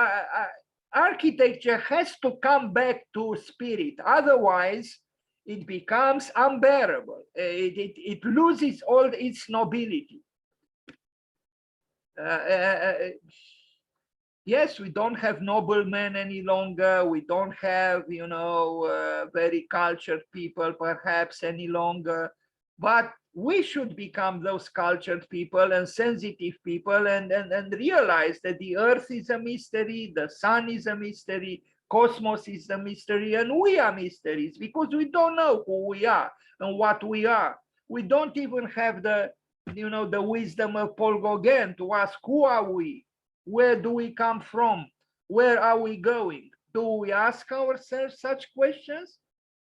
architecture has to come back to spirit. Otherwise, it becomes unbearable. It loses all its nobility. Yes, we don't have noblemen any longer. We don't have, you know, very cultured people perhaps any longer. But we should become those cultured people and sensitive people and realize that the earth is a mystery, the sun is a mystery, cosmos is a mystery, and we are mysteries because we don't know who we are and what we are. We don't even have the, you know, the wisdom of Paul Gauguin to ask, who are we? Where do we come from? Where are we going? Do we ask ourselves such questions?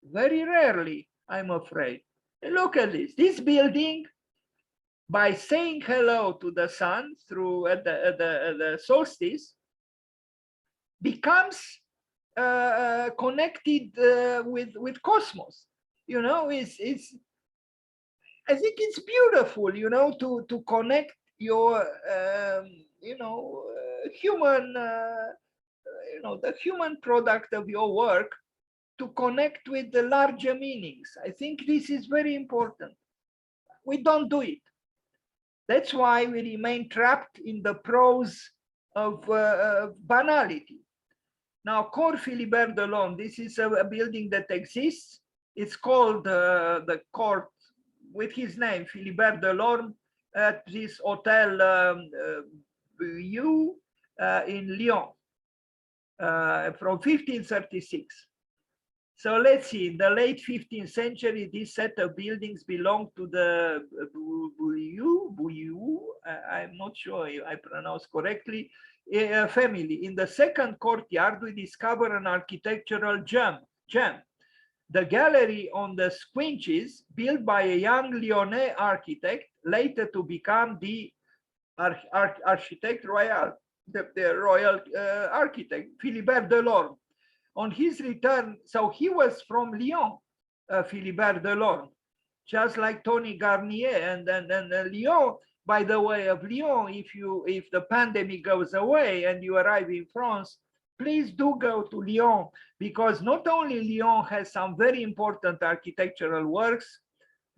Very rarely, I'm afraid. Look at this. This building, by saying hello to the sun through the solstice, becomes connected with cosmos. You know, I think it's beautiful, you know, to connect your you know, human, you know, the human product of your work to connect with the larger meanings. I think this is very important. We don't do it. That's why we remain trapped in the prose of banality. Now, Cour Philibert Delorme, this is a building that exists. It's called the court with his name, Philibert Delorme, at this hotel in Lyon from 1536. So let's see, in the late 15th century, this set of buildings belonged to the Bouillou, I'm not sure I pronounce correctly, family. In the second courtyard, we discover an architectural gem. The gallery on the Squinches, built by a young Lyonnais architect, later to become the architect royal, the royal architect, Philibert Delorme. On his return, so he was from Lyon, Philibert Delorme, just like Tony Garnier, and Lyon. By the way of Lyon, if the pandemic goes away and you arrive in France, please do go to Lyon, because not only Lyon has some very important architectural works,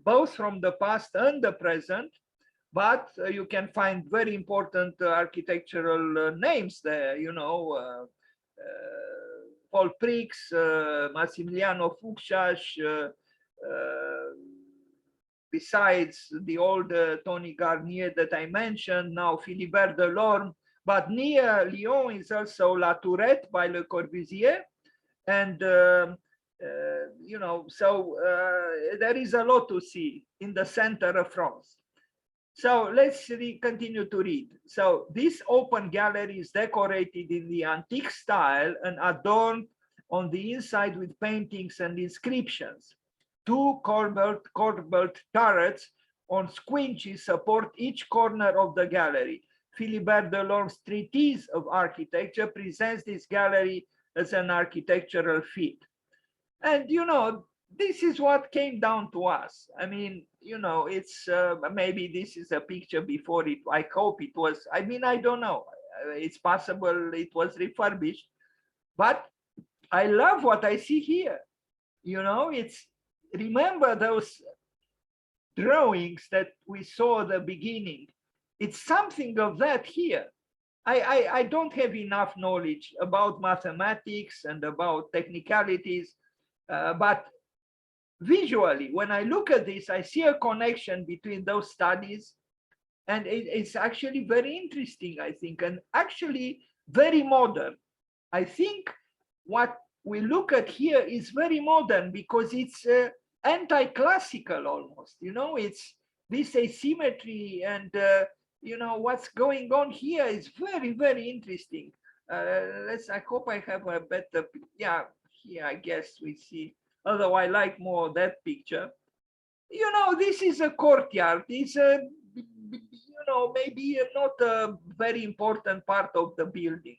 both from the past and the present, but you can find very important architectural names there, you know, Paul Prix, Massimiliano Fuchsas, besides the old Tony Garnier that I mentioned, now Philibert Delorme, but near Lyon is also La Tourette by Le Corbusier. And, you know, so there is a lot to see in the center of France. So let's continue to read. So this open gallery is decorated in the antique style and adorned on the inside with paintings and inscriptions. Two corbelled turrets on squinches support each corner of the gallery. Philibert Delorme's treatise of architecture presents this gallery as an architectural feat. And, this is what came down to us. I mean, it's maybe this is a picture before it. I hope it was. I mean, I don't know. It's possible it was refurbished, but I love what I see here. It's, remember those drawings that we saw at the beginning. It's something of that here. I don't have enough knowledge about mathematics and about technicalities, but visually, when I look at this, I see a connection between those studies, and it's actually very interesting, I think, and actually very modern. I think what we look at here is very modern because it's anti-classical almost. It's this asymmetry, and what's going on here is very, very interesting. I hope I have a better, yeah, here I guess we see, although I like more that picture. This is a courtyard. It's a, maybe not a very important part of the building,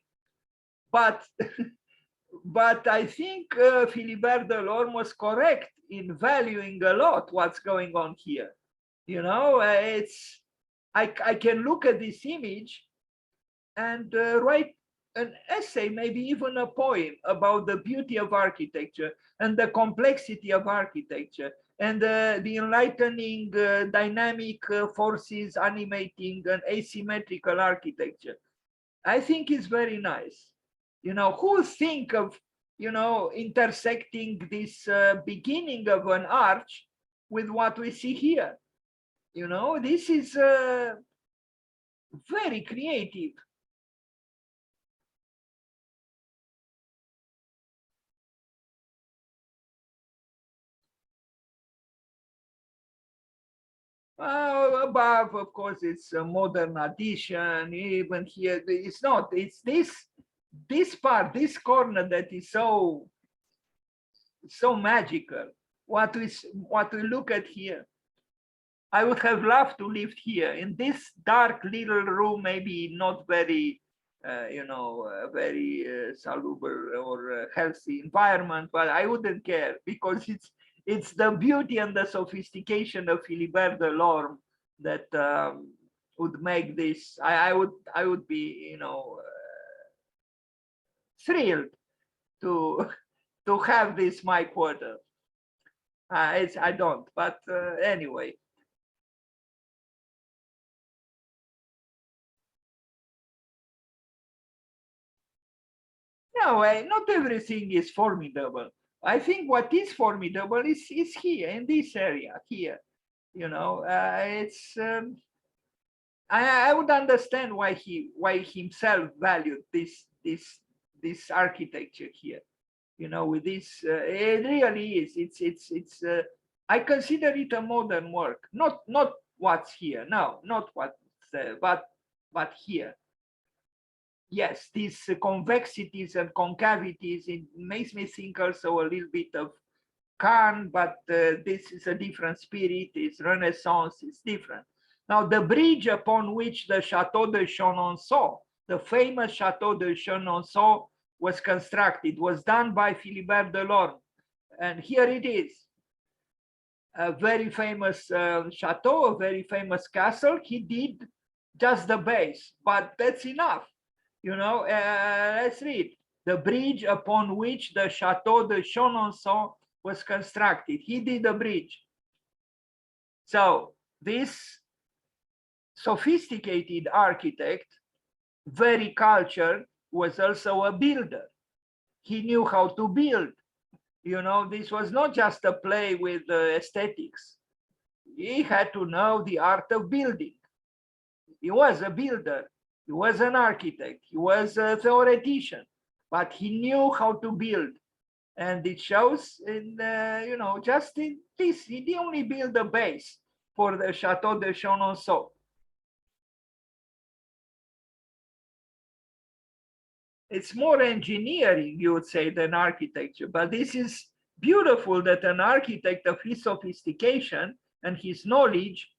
but but I think Philibert Delorme was correct in valuing a lot what's going on here. It's, I can look at this image and write an essay, maybe even a poem about the beauty of architecture and the complexity of architecture and the enlightening dynamic forces animating an asymmetrical architecture. I think it's very nice. Who think of, intersecting this beginning of an arch with what we see here? This is very creative. Above, of course, it's a modern addition. Even here, it's not. It's this part, this corner that is so magical. What we look at here. I would have loved to live here in this dark little room, maybe not very, very salubre or healthy environment, but I wouldn't care because it's the beauty and the sophistication of Philibert Delorme that would make this. I would be, thrilled to to have this my quarter. I don't, but anyway. No, not everything is formidable. I think what is formidable is here in this area here. It's I would understand why himself valued this architecture here. With this, it really is. It's. I consider it a modern work. Not what's here. No, not what's but here. Yes, these convexities and concavities, it makes me think also a little bit of Kant, but this is a different spirit, it's Renaissance, it's different. Now, the bridge upon which the Chateau de Chenonceau, the famous Chateau de Chenonceau, was constructed, was done by Philibert Delorme. And here it is, a very famous chateau, a very famous castle. He did just the base, but that's enough. Let's read. The bridge upon which the Chateau de Chenonceau was constructed. He did a bridge. So this sophisticated architect, very cultured, was also a builder. He knew how to build. This was not just a play with aesthetics. He had to know the art of building. He was a builder. He was an architect. He was a theoretician, but he knew how to build. And it shows in, just in this. He only built a base for the Chateau de Chenonceau. It's more engineering, you would say, than architecture. But this is beautiful that an architect of his sophistication and his knowledge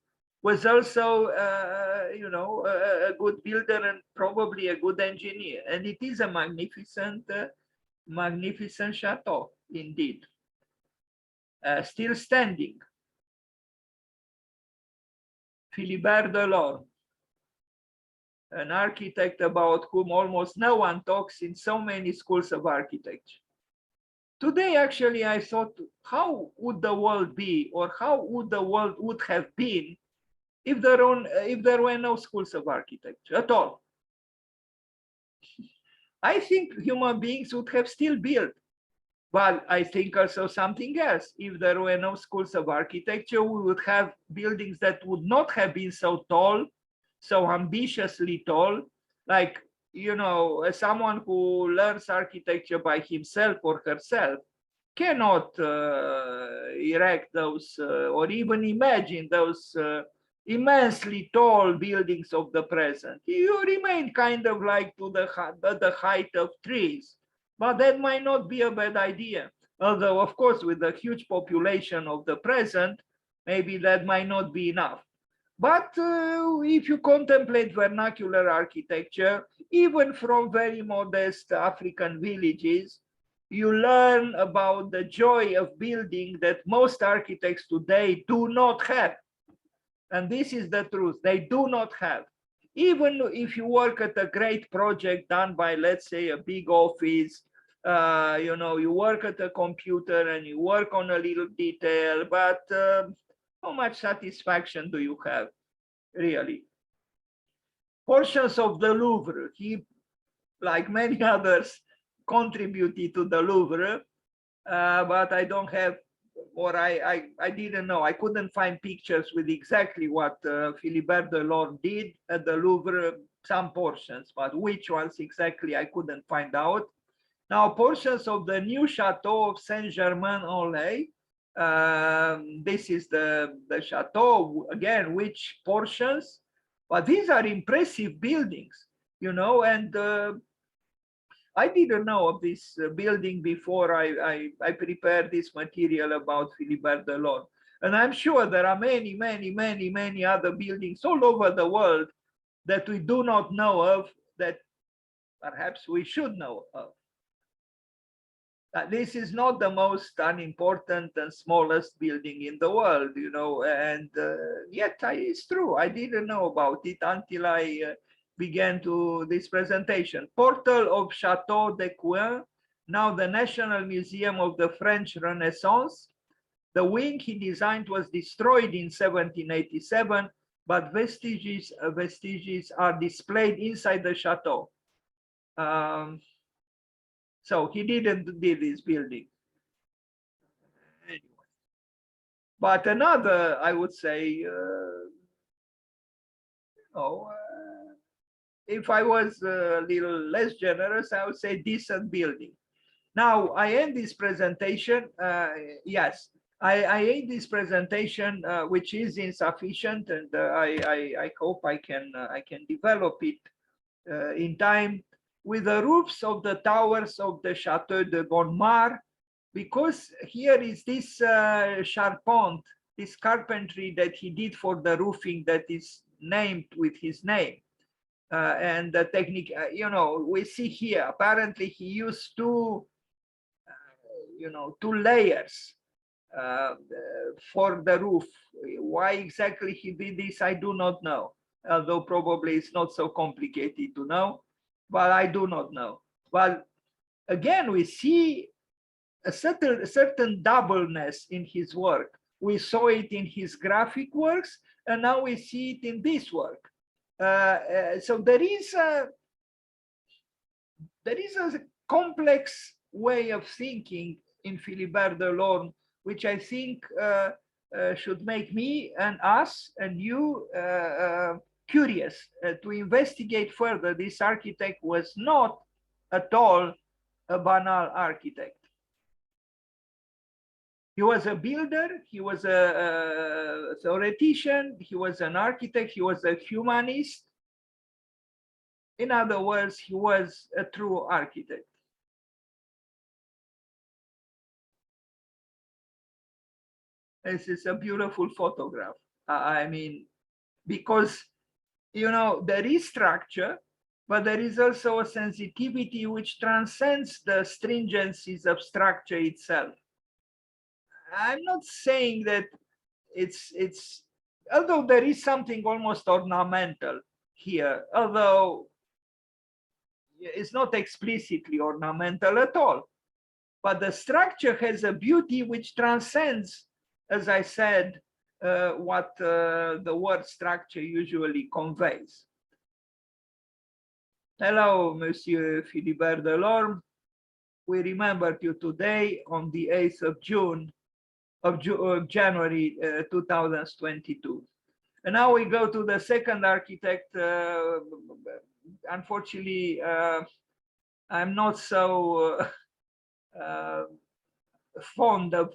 was also, a good builder and probably a good engineer. And it is a magnificent, magnificent chateau, indeed. still standing. Philibert Delorme, an architect about whom almost no one talks in so many schools of architecture. Today, actually, I thought, how would the world be, or how would the world would have been if there were no schools of architecture at all? I think human beings would have still built. But I think also something else. If there were no schools of architecture, we would have buildings that would not have been so tall, so ambitiously tall. Like, you know, someone who learns architecture by himself or herself cannot erect those or even imagine those immensely tall buildings of the present. You remain kind of like to the height of trees. But that might not be a bad idea. Although, of course, with the huge population of the present, maybe that might not be enough. But if you contemplate vernacular architecture, even from very modest African villages, you learn about the joy of building that most architects today do not have. And this is the truth, they do not have. Even if you work at a great project done by, let's say, a big office, you know, you work at a computer and you work on a little detail, but how much satisfaction do you have, really? Portions of the Louvre, he, like many others, contributed to the Louvre, but I don't have, or I didn't know. I couldn't find pictures with exactly what Philibert Delorme did at the Louvre, some portions, but which ones exactly I couldn't find out. Now, portions of the new Chateau of Saint-Germain-en-Laye, this is the chateau, again, which portions, but these are impressive buildings, you know, and I didn't know of this building before I prepared this material about Philibert Delorme. And I'm sure there are many other buildings all over the world that we do not know of, that perhaps we should know of. This is not the most unimportant and smallest building in the world, you know, and yet it's true. I didn't know about it until I began to this presentation. Portal of Chateau de Couin, now the National Museum of the French Renaissance. The wing he designed was destroyed in 1787, but vestiges are displayed inside the chateau. So he didn't do this building. Anyway. But another, I would say, if I was a little less generous, I would say decent building. Now, I end this presentation, yes, I end this presentation, which is insufficient, and I hope I can develop it in time, with the roofs of the towers of the Chateau de Bonmar, because here is this charpente, this carpentry that he did for the roofing that is named with his name. And the technique, you know, we see here, apparently he used two layers for the roof. Why exactly he did this, I do not know, although probably it's not so complicated to know, but I do not know. But again, we see a certain doubleness in his work. We saw it in his graphic works, and now we see it in this work. So there is a complex way of thinking in Philibert Delorme, which I think should make me and us and you curious to investigate further. This architect was not at all a banal architect. He was a builder, he was a theoretician, he was an architect, he was a humanist. In other words, he was a true architect. This is a beautiful photograph. I mean, because, you know, there is structure, but there is also a sensitivity which transcends the stringencies of structure itself. I'm not saying that it's although there is something almost ornamental here, although it's not explicitly ornamental at all. But the structure has a beauty which transcends, as I said, what the word structure usually conveys. Hello, Monsieur Philibert Delorme. We remembered you today on the 8th of June, of January 2022. And now we go to the second architect. Unfortunately, I'm not so fond of